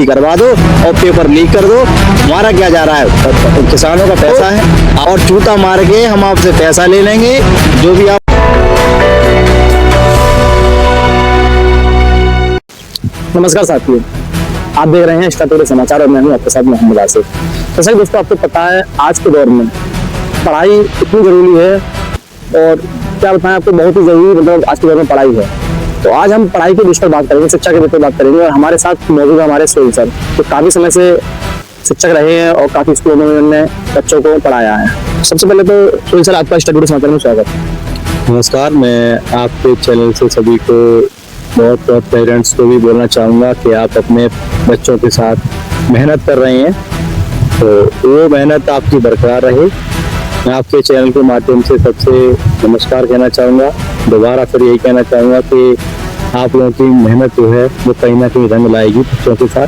करवा दो और पेपर लीक कर दो। हमारा क्या जा रहा है, किसानों का पैसा है और चूता मार के हम आपसे पैसा ले लेंगे जो भी आप। नमस्कार साथियों, आप देख रहे हैं स्टार समाचार और मैं हूं आपके साथ मोहम्मद आसिफ। जैसा कि दोस्तों आपको पता है, आज के दौर में पढ़ाई इतनी जरूरी है और क्या बताएं आपको, बहुत ही जरूरी मतलब आज के दौर में पढ़ाई है। तो आज हम पढ़ाई के विषय पर बात करेंगे, शिक्षा के विषय पर बात करेंगे और हमारे साथ मौजूद है हमारे सोहेल सर, जो काफी समय से शिक्षक रहे हैं और काफी स्कूलों में उन्होंने बच्चों को पढ़ाया है। सबसे पहले तो सोहेल सर, आपका स्टार समाचार में स्वागत। नमस्कार, मैं आपके चैनल से सभी को बहुत पेरेंट्स को भी बोलना चाहूँगा कि आप अपने बच्चों के साथ मेहनत कर रहे हैं तो वो मेहनत आपकी बरकरार रहे। मैं आपके चैनल के माध्यम से सबसे नमस्कार कहना चाहूँगा। दोबारा फिर यही कहना चाहूँगा कि आप लोगों की मेहनत जो है वो कहीं ना कहीं रंग लाएगी बच्चों के साथ।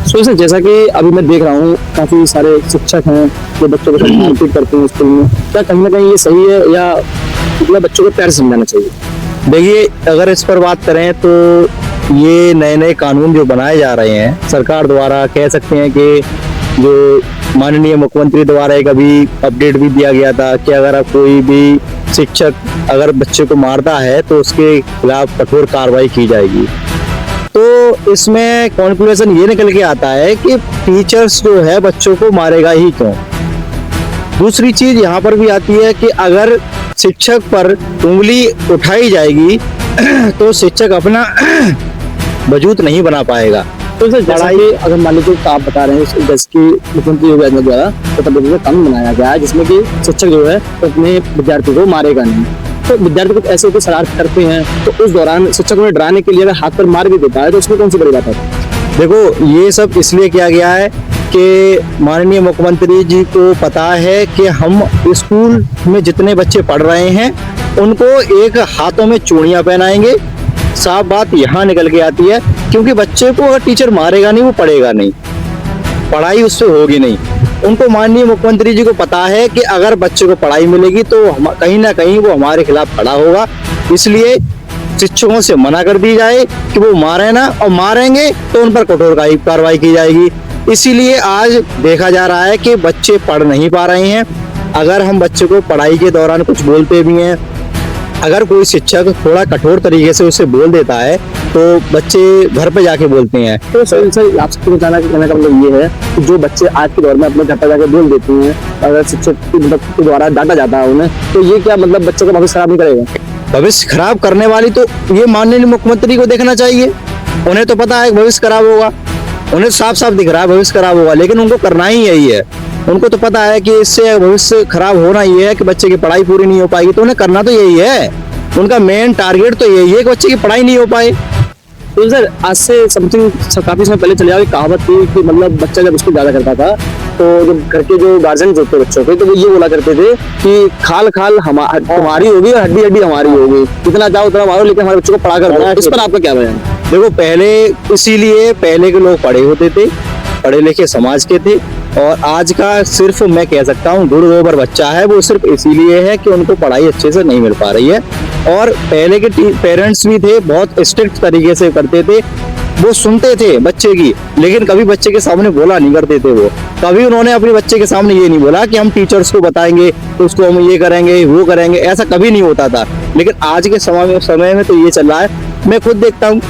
सोहेल सर, जैसा कि अभी मैं देख रहा हूँ काफी सारे शिक्षक हैं जो बच्चों के साथ मारपीट करते हैं स्कूल में, क्या कहीं ना कहीं ये सही है या मतलब बच्चों को प्यार से समझाना चाहिए? देखिए, अगर इस पर बात करें तो ये नए नए कानून जो बनाए जा रहे हैं सरकार द्वारा, कह सकते हैं कि जो माननीय मुख्यमंत्री द्वारा एक अभी अपडेट भी दिया गया था कि अगर आप कोई भी शिक्षक अगर बच्चे को मारता है तो उसके खिलाफ कठोर कार्रवाई की जाएगी। तो इसमें कॉन्क्लूजन ये निकल के आता है कि टीचर्स जो है बच्चों को मारेगा ही क्यों। दूसरी चीज यहाँ पर भी आती है कि अगर शिक्षक पर उंगली उठाई जाएगी तो शिक्षक अपना वजूद नहीं बना पाएगा। तो सर, जैसा कि अगर मान लीजिए आप बता रहे हैं जैसे कि मुख्यमंत्री योगी आदित्यनाथ द्वारा तो कानून बनाया गया है जिसमें कि शिक्षक जो है तो अपने विद्यार्थी को मारेगा नहीं। तो विद्यार्थी कुछ ऐसे कुछ शरारत करते हैं तो उस दौरान शिक्षक उन्हें डराने के लिए अगर हाथ पर मार भी देता है तो उसमें कौन सी बड़ी बात है? देखो, ये सब इसलिए किया गया है कि माननीय मुख्यमंत्री जी को पता है कि हम स्कूल में जितने बच्चे पढ़ रहे हैं उनको एक हाथों में चूड़ियां पहनाएंगे। साफ बात यहाँ निकल के आती है, क्योंकि बच्चे को अगर टीचर मारेगा नहीं वो पढ़ेगा नहीं, पढ़ाई उससे होगी नहीं। उनको माननीय मुख्यमंत्री जी को पता है कि अगर बच्चे को पढ़ाई मिलेगी तो कहीं ना कहीं वो हमारे खिलाफ खड़ा होगा। इसलिए शिक्षकों से मना कर दी जाए कि वो मारे ना, और मारेंगे तो उन पर कठोर कार्रवाई की जाएगी। इसीलिए आज देखा जा रहा है कि बच्चे पढ़ नहीं पा रहे हैं। अगर हम बच्चे को पढ़ाई के दौरान कुछ बोलते भी हैं, अगर कोई शिक्षक थोड़ा कठोर तरीके से उसे बोल देता है तो बच्चे घर पे जाके बोलते हैं। तो सर आपसे कहने का मतलब ये है कि जो बच्चे आज के दौर में अपने घर पर जाके बोल देते हैं, अगर शिक्षक के द्वारा डांटा जाता है उन्हें, तो ये क्या मतलब बच्चे का भविष्य खराब नहीं करेगा? भविष्य खराब करने वाली तो ये माननीय मुख्यमंत्री को देखना चाहिए। उन्हें तो पता है भविष्य खराब होगा, उन्हें साफ साफ दिख रहा है भविष्य खराब होगा, लेकिन उनको करना ही यही है। उनको तो पता है कि इससे भविष्य खराब होना ये है कि बच्चे की पढ़ाई पूरी नहीं हो पाएगी, तो उन्हें करना तो यही है। उनका मेन टारगेट तो यही है कि बच्चे की पढ़ाई नहीं हो पाए। तो सर, आज से समथिंग काफी समय पहले चले एक कहावत थी कि मतलब बच्चा जब स्कूल ज्यादा करता था तो जब घर के जो गार्जियन होते हैं बच्चों के, तो वो ये बोला करते थे कि खाल खाल तुम्हारी होगी और हड्डी हड्डी हमारी होगी, जितना चाहो उतना मारो लेकिन हमारे बच्चों को पढ़ा कर दो। इस पर आपका क्या बयान? देखो, पहले इसीलिए पहले के लोग पढ़े होते थे, पढ़े लिखे समाज के थे, और आज का सिर्फ मैं कह सकता हूँ गुड़ गोबर बच्चा है वो सिर्फ इसीलिए है कि उनको पढ़ाई अच्छे से नहीं मिल पा रही है। और पहले के पेरेंट्स भी थे, बहुत स्ट्रिक्ट तरीके से करते थे, वो सुनते थे बच्चे की, लेकिन कभी बच्चे के सामने बोला नहीं करते थे। वो कभी उन्होंने अपने बच्चे के सामने ये नहीं बोला कि हम टीचर्स को बताएंगे तो उसको हम ये करेंगे वो करेंगे, ऐसा कभी नहीं होता था। लेकिन आज के समय में तो ये चल रहा है। मैं खुद देखता हूँ,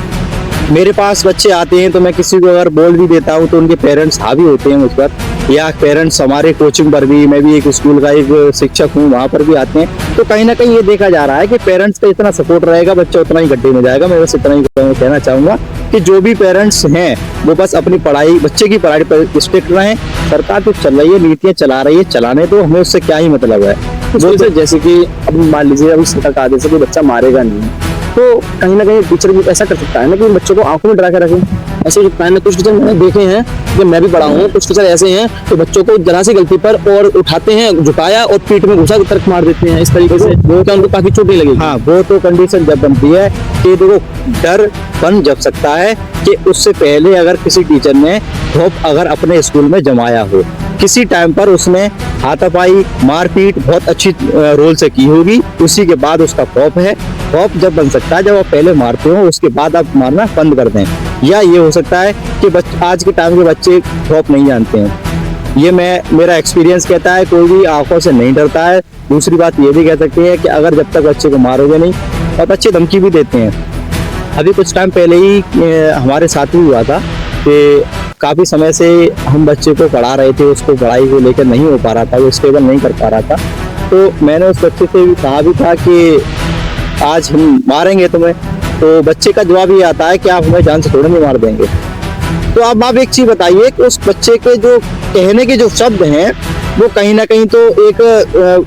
मेरे पास बच्चे आते हैं तो मैं किसी को अगर बोल भी देता हूँ तो उनके पेरेंट्स हावी होते हैं मुझ पर, या पेरेंट्स हमारे कोचिंग पर भी, मैं भी एक स्कूल का एक शिक्षक हूँ, वहाँ पर भी आते हैं। तो कहीं ना कहीं ये देखा जा रहा है कि पेरेंट्स का इतना सपोर्ट रहेगा बच्चा उतना ही गड्ढे में जाएगा। मैं बस इतना ही कहना चाहूँगा कि जो भी पेरेंट्स हैं वो बस अपनी पढ़ाई, बच्चे की पढ़ाई पर स्ट्रिक्ट रहें। सरकार तो चल रही है, नीतियाँ चला रही है, चलाने तो हमें उससे क्या ही मतलब है। तो जैसे कि अब मान लीजिए अभी सरकार का आदेश है कि बच्चा मारेगा नहीं, तो कहीं ना कहीं टीचर भी ऐसा कर सकता है ना कि बच्चों को आंखों में डरा के रखें। ऐसे जो मैंने कुछ टीचर मैंने देखे हैं कि मैं भी पढ़ा हूँ, कुछ टीचर ऐसे हैं तो बच्चों को जरा सी गलती पर और उठाते हैं, झुकाया और पीठ में घुसा तर्क मार देते हैं इस तरीके से, वो क्या उनको काफी चोट लगेगी। हाँ, वो तो कंडीशन जब बनती है कि देखो डर बन जब सकता है कि उससे पहले अगर किसी टीचर ने खौफ अगर अपने स्कूल में जमाया हो, किसी टाइम पर उसने हाथापाई मारपीट बहुत अच्छी रोल से की होगी, उसी के बाद उसका खौफ है। खौफ जब बन सकता है जब आप पहले मारते हो, उसके बाद आप मारना बंद कर दें। या ये हो सकता है कि आज के टाइम के बच्चे ड्रॉप नहीं जानते हैं। ये मेरा एक्सपीरियंस कहता है, कोई भी आंखों से नहीं डरता है। दूसरी बात ये भी कह सकते हैं कि अगर जब तक बच्चे को मारोगे नहीं, और बच्चे धमकी भी देते हैं। अभी कुछ टाइम पहले ही हमारे साथ भी हुआ था कि काफ़ी समय से हम बच्चे को पढ़ा रहे थे, उसको पढ़ाई को लेकर नहीं हो पा रहा था, वो स्टेबल नहीं कर पा रहा था। तो मैंने उस बच्चे से भी कहा भी था कि आज हम मारेंगे तुम्हें, तो बच्चे का जवाब ये आता है कि आप हमें जान से थोड़ा नहीं मार देंगे। तो अब आप एक चीज बताइए कि उस बच्चे के जो कहने के जो शब्द हैं वो कहीं ना कहीं तो एक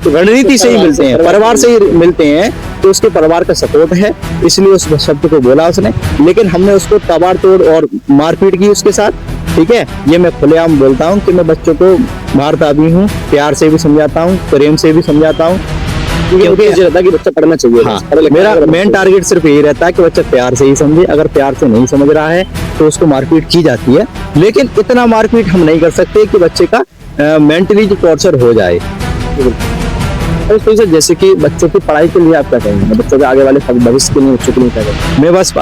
रणनीति से ही मिलते हैं, परिवार से ही मिलते हैं, तो उसके परिवार का सपोर्ट है, इसलिए उस शब्द को बोला उसने। लेकिन हमने उसको ताबड़तोड़ और मारपीट की उसके साथ, ठीक है। ये मैं खुलेआम बोलता हूँ कि मैं बच्चों को मारता भी हूँ, प्यार से भी समझाता हूँ, प्रेम से भी समझाता हूँ, क्योंकि रहता है कि बच्चा पढ़ना चाहिए। हाँ, मेरा मेन टारगेट सिर्फ यही रहता है कि बच्चा प्यार से ही समझे। अगर प्यार से नहीं समझ रहा है तो उसको मारपीट की जाती है, लेकिन इतना मारपीट हम नहीं कर सकते कि बच्चे का मेंटली जो टॉर्चर हो जाए। तो जैसे कि बच्चों की पढ़ाई के लिए आप क्या कहेंगे, बच्चों के आगे वाले भविष्य के लिए, बच्चों के लिए क्या कहेंगे? मैं बस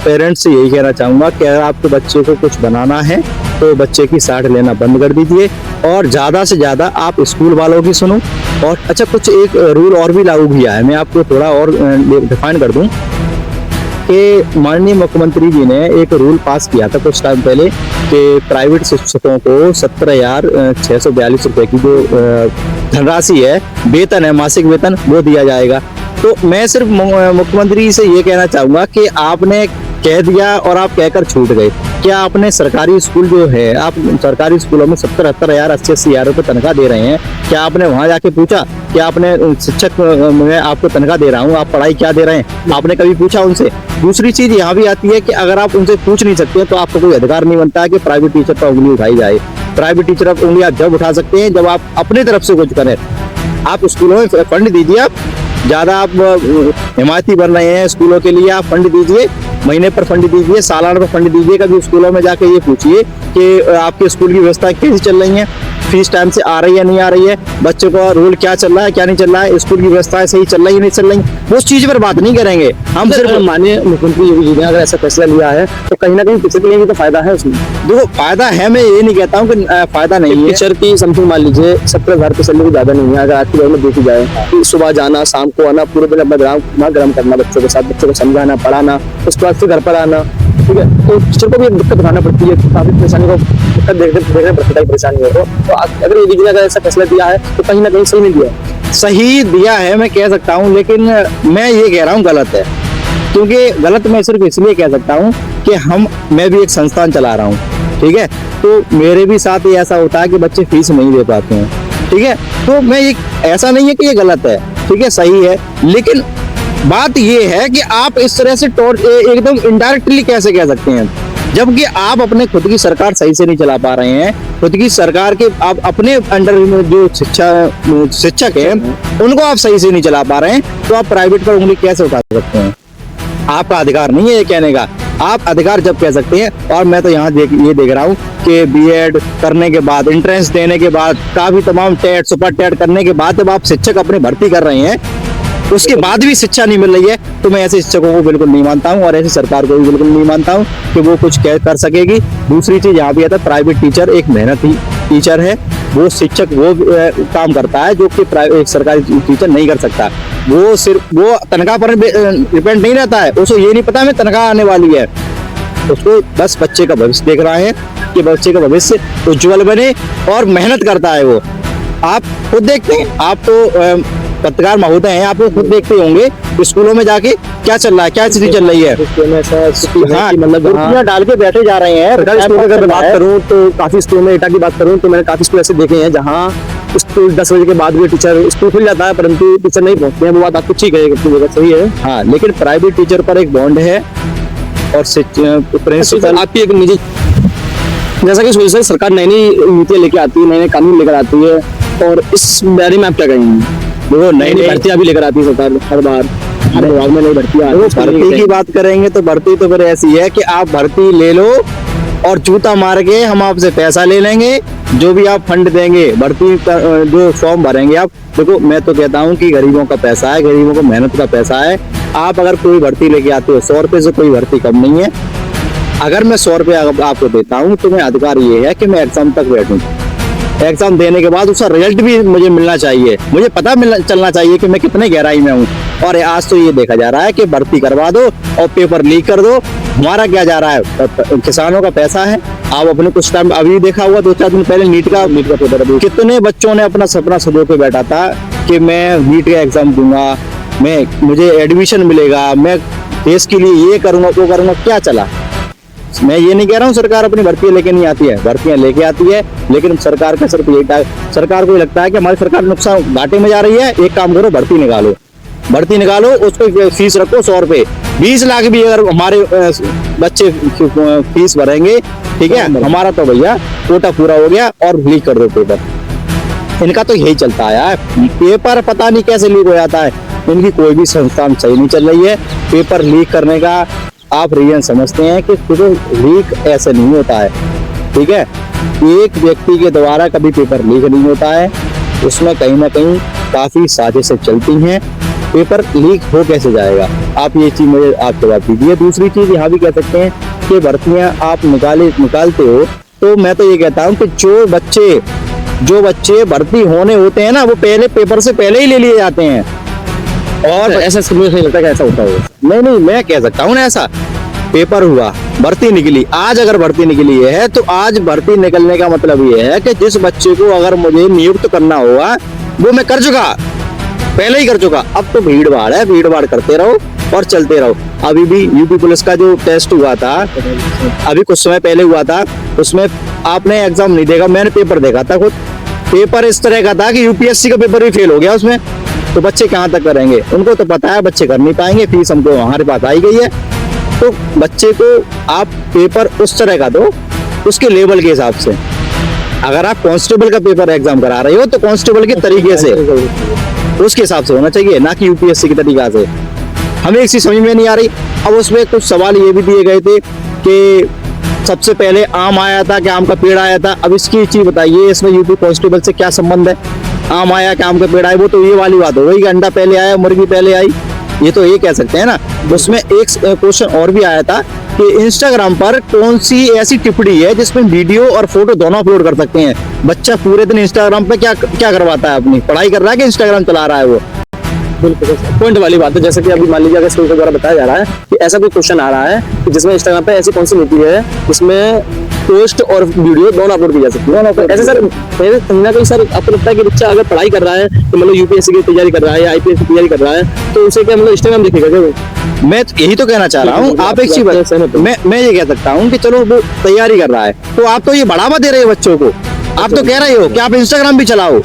पेरेंट्स से यही कहना चाहूँगा कि अगर आपके बच्चे को कुछ बनाना है तो बच्चे की साइड लेना बंद कर दीजिए, और ज़्यादा से ज़्यादा आप स्कूल वालों की सुनो। और अच्छा, कुछ एक रूल और भी लागू किया है, मैं आपको थोड़ा और डिफाइन कर दूँ कि माननीय मुख्यमंत्री जी ने एक रूल पास किया था कुछ टाइम पहले कि प्राइवेट शिक्षकों को 17,642 रुपए की जो धनराशि है, वेतन है, मासिक वेतन, वो दिया जाएगा। तो मैं सिर्फ मुख्यमंत्री से ये कहना चाहूँगा कि आपने कह दिया और आप कहकर छूट गए। क्या आपने सरकारी स्कूल जो है, आप सरकारी स्कूलों में 70,000, 80,000 रुपये तनख्वाह दे रहे हैं, क्या आपने वहाँ जाके पूछा कि आपने शिक्षक मैं आपको तनख्वाह दे रहा हूँ, आप पढ़ाई क्या दे रहे हैं, आपने कभी पूछा उनसे? दूसरी चीज यहाँ भी आती है कि अगर आप उनसे पूछ नहीं सकते तो आपको कोई अधिकार नहीं बनता है कि प्राइवेट टीचर पर उंगली उठाई जाए। प्राइवेट टीचर पर उंगली आप जब उठा सकते हैं जब आप अपनी तरफ से कुछ करें। आप स्कूलों में फंड दीजिए, आप ज्यादा आप हिमायती बन रहे हैं स्कूलों के लिए, आप फंड दीजिए, महीने पर फंड दीजिए, सालाना पर फंड दीजिए। कभी स्कूलों में जाके ये पूछिए कि आपके स्कूल की व्यवस्था कैसी चल रही है, फीस टाइम से आ रही है, नहीं आ रही है, बच्चों का रूल क्या चल रहा है, क्या नहीं चल रहा है, स्कूल की व्यवस्था सही चल रही है, नहीं चल रही, वो उस चीज पर बात नहीं करेंगे हम। सिर्फ माननीय मुख्यमंत्री योगी जी ने अगर ऐसा फैसला लिया है तो कहीं ना कहीं टीचर के लिए भी तो फायदा है उसमें। देखो, फायदा है, मैं ये नहीं कहता हूँ कि फायदा नहीं है। टीचर की समथिंग मान लीजिए 70,000 की सैलरी ज्यादा नहीं है, अगर आज के दौर में देखी जाए कि सुबह जाना, शाम को आना, पूरे दिन अपना ग्राम करना बच्चों के साथ, बच्चों को समझाना, पढ़ाना, उसके बाद फिर घर पर आना, ठीक है, तो टीचर को भी एक दिक्कत उठाना पड़ती है, काफी परेशानी को दिक्कत देखने पड़ती है, परेशानी हो। तो अगर योगी जी ने अगर ऐसा फैसला दिया है तो कहीं ना कहीं सही नहीं दिया। सही दिया है मैं कह सकता हूँ, लेकिन मैं ये कह रहा हूँ गलत है। क्योंकि गलत मैं सिर्फ इसलिए कह सकता हूँ कि मैं भी एक संस्थान चला रहा हूँ, ठीक है, तो मेरे भी साथ ही ऐसा होता है कि बच्चे फीस नहीं दे पाते हैं, ठीक है। तो मैं ऐसा नहीं है कि ये गलत है, ठीक है, सही है, लेकिन बात ये है कि आप इस तरह से एकदम इनडायरेक्टली कैसे कह सकते हैं, जबकि आप अपने खुद की सरकार सही से नहीं चला पा रहे हैं। खुद की सरकार के आप अपने अंडर में जो शिक्षक हैं उनको आप सही से नहीं चला पा रहे हैं, तो आप प्राइवेट पर उंगली कैसे उठा सकते हैं? आपका अधिकार नहीं है ये कहने का। आप अधिकार जब कह सकते हैं, और मैं तो यहाँ ये देख रहा हूँ कि बीएड करने के बाद, एंट्रेंस देने के बाद, काफी तमाम टेट, सुपर टेट करने के बाद जब आप शिक्षक अपने भर्ती कर रहे हैं, उसके बाद भी शिक्षा नहीं मिल रही है, तो मैं ऐसे शिक्षकों को बिल्कुल नहीं मानता हूँ, और ऐसी सरकार को भी बिल्कुल नहीं मानता हूँ कि वो कुछ कर सकेगी। दूसरी चीज यहाँ भी आता है, प्राइवेट टीचर एक मेहनती टीचर है, वो शिक्षक वो काम करता है जो कि एक सरकारी टीचर नहीं कर सकता। वो सिर्फ वो तनख्वाह पर डिपेंड नहीं रहता है, उसको ये नहीं पता हमें तनख्वाह आने वाली है, उसको बस बच्चे का भविष्य देख रहा है कि बच्चे का भविष्य उज्जवल बने, और मेहनत करता है वो। आप खुद देखते हैं, आप तो पत्रकार महोदय हैं, आप लोग खुद देखते होंगे स्कूलों में जाके क्या चल रहा है, क्या स्थिति चल रही है। हाँ, मतलब कुर्सियां डाल के बैठे जा रहे हैं। अगर बात करूँ तो काफी स्कूलों में, एटा की बात करूँ तो मैंने काफी स्कूल ऐसे देखे हैं जहाँ स्कूल 10 बजे के बाद भी टीचर स्कूल खुल जाता है परंतु टीचर नहीं पहुंचते हैं। वो बात आपको ठीक है, सही है। हाँ, लेकिन प्राइवेट टीचर पर एक बॉन्ड है, और प्रिंसिपल आपकी एक निजी, जैसा कि सरकार नई नई नीतियां लेके आती है, नए नए कानून लेकर आती है, और इस बारे में आप क्या कहेंगे? वो नई नई भर्तियां भी लेकर आती है सरकार हर बार, हर विभाग में नई भर्तियां। भर्ती की बात करेंगे तो भर्ती तो फिर ऐसी है कि आप भर्ती ले लो और जूता मार के हम आपसे पैसा ले लेंगे, जो भी आप फंड देंगे, भर्ती जो फॉर्म भरेंगे आप। देखो, मैं तो कहता हूँ कि गरीबों का पैसा है, गरीबों को मेहनत का पैसा है। आप अगर कोई भर्ती लेके आते हो 100 रुपए से, कोई भर्ती कम नहीं है, अगर मैं 100 रुपये आपको देता हूँ तो मैं अधिकार ये है कि मैं एग्जाम तक बैठूं, एग्जाम देने के बाद उसका रिजल्ट भी मुझे मिलना चाहिए, मुझे पता चलना चाहिए कि मैं कितने गहराई में हूँ। और आज तो ये देखा जा रहा है कि भर्ती करवा दो और पेपर लीक कर दो। हमारा क्या जा रहा है, किसानों का पैसा है। आप अपने कुछ टाइम अभी देखा हुआ 2-4 दिन पहले नीट का पेपर, कितने बच्चों ने अपना सपना सजो के बैठा था कि मैं नीट का एग्जाम दूंगा, मुझे एडमिशन मिलेगा, मैं देश के लिए ये करूंगा वो करूंगा। क्या चला? मैं ये नहीं कह रहा हूँ सरकार अपनी भर्तियां लेके नहीं आती है, भर्तियां लेके आती है, लेकिन सरकार का सिर्फ यही सरकार को लगता है कि हमारी सरकार नुकसान घाटे में जा रही है। एक काम करो, भर्ती निकालो, उसको फीस रखो 100 रुपए, 20 लाख भी अगर हमारे बच्चे फीस भरेंगे, ठीक है, हमारा तो भैया कोटा पूरा हो गया और लीक कर दो पेपर। इनका तो यही चलता आया है, पेपर पता नहीं कैसे लीक हो जाता है। इनकी कोई भी संस्थान सही नहीं चल रही है। पेपर लीक करने का आप रीजन समझते हैं कि लीक ऐसे नहीं होता है, ठीक है, एक व्यक्ति के द्वारा कभी पेपर लीक नहीं होता है, उसमें कहीं ना कहीं काफी साजिशें चलती हैं। पेपर लीक हो कैसे जाएगा? आप ये चीज मुझे आप जवाब दीजिए। दूसरी चीज यहाँ भी कह सकते हैं कि भर्तियां आप निकालते हो, तो मैं तो ये कहता हूँ कि जो बच्चे भर्ती होने होते हैं ना, वो पहले पेपर से पहले ही ले लिए जाते हैं। और ऐसा मुझे नहीं लगता कि ऐसा होता होगा। नहीं, मैं कह सकता हूँ ना, ऐसा पेपर हुआ, भर्ती निकली, आज अगर भर्ती निकली है तो आज भर्ती निकलने का मतलब ये है कि जिस बच्चे को अगर मुझे नियुक्त करना होगा वो मैं कर चुका, पहले ही कर चुका। अब तो भीड़ भाड़ करते रहो और चलते रहो। अभी भी यूपी पुलिस का जो टेस्ट हुआ था, अभी कुछ समय पहले हुआ था, उसमें आपने एग्जाम नहीं देखा, मैंने पेपर देखा था खुद। पेपर इस तरह का था कि यूपीएससी का पेपर भी फेल हो गया उसमें। तो बच्चे कहाँ तक करेंगे? उनको तो पता है बच्चे कर नहीं पाएंगे, फीस हमको हमारे पास आई गई है। तो बच्चे को आप पेपर उस तरह का दो, उसके लेवल के हिसाब से। अगर आप कांस्टेबल का पेपर एग्जाम करा रहे हो तो कांस्टेबल के तरीके से, उसके हिसाब से होना चाहिए, ना कि यूपीएससी के तरीका से। हमें एक चीज समझ में नहीं आ रही। अब उसमें कुछ सवाल ये भी दिए गए थे कि सबसे पहले आम आया था कि आम का पेड़ आया था। अब इसकी चीज बताइए, इसमें यूपी कांस्टेबल से क्या संबंध है? आम आया कि आम का पेड़ आया, वो तो ये वाली बात हो गई कि अंडा पहले आया मुर्गी पहले आई, ये तो ये कह सकते हैं ना। उसमें एक क्वेश्चन और भी आया था कि इंस्टाग्राम पर कौन सी ऐसी टिप्पणी है जिसमें वीडियो और फोटो दोनों अपलोड कर सकते हैं? बच्चा पूरे दिन इंस्टाग्राम पे क्या करवाता है? अपनी पढ़ाई कर रहा है कि इंस्टाग्राम चला रहा है वो? बिल्कुल पॉइंट वाली बात है। जैसे कि अभी मान लीजिए अगर स्कूल के द्वारा बताया जा रहा है कि ऐसा कोई क्वेश्चन आ रहा है कि जिसमें इंस्टाग्राम पे ऐसी कौन सी नीति है जिसमें पोस्ट और वीडियो दोनों अपलोड की जा सकती है। ऐसे सर कहीं ना कहीं सर आपको लगता है कि बच्चा अगर पढ़ाई कर रहा है तो मतलब यूपीएससी की तैयारी कर रहा है या आईपीएस की तैयारी कर रहा है तो उसे क्या मतलब इंस्टाग्राम दिखेगा क्या वो? मैं यही तो कहना चाह रहा हूँ। आप एक चीज मैं ये कह सकता हूँ कि चलो वो तैयारी कर रहा है, तो आप तो ये बढ़ावा दे रहे हो बच्चों को। आप तो कह रहे हो कि आप इंस्टाग्राम भी चलाओ,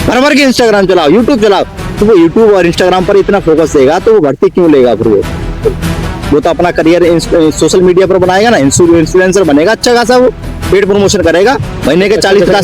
भर के इंस्टाग्राम चलाओ, यूट्यूब चलाओ। तो वो यूट्यूब और इंस्टाग्राम पर इतना फोकस देगा तो वो भर्ती क्यों लेगा? फिर वो तो अपना करियर सोशल मीडिया पर बनाएगा ना, इन्फ्लुएंसर बनेगा अच्छा खासा, वो पेड प्रमोशन करेगा, महीने के 40-50 हजार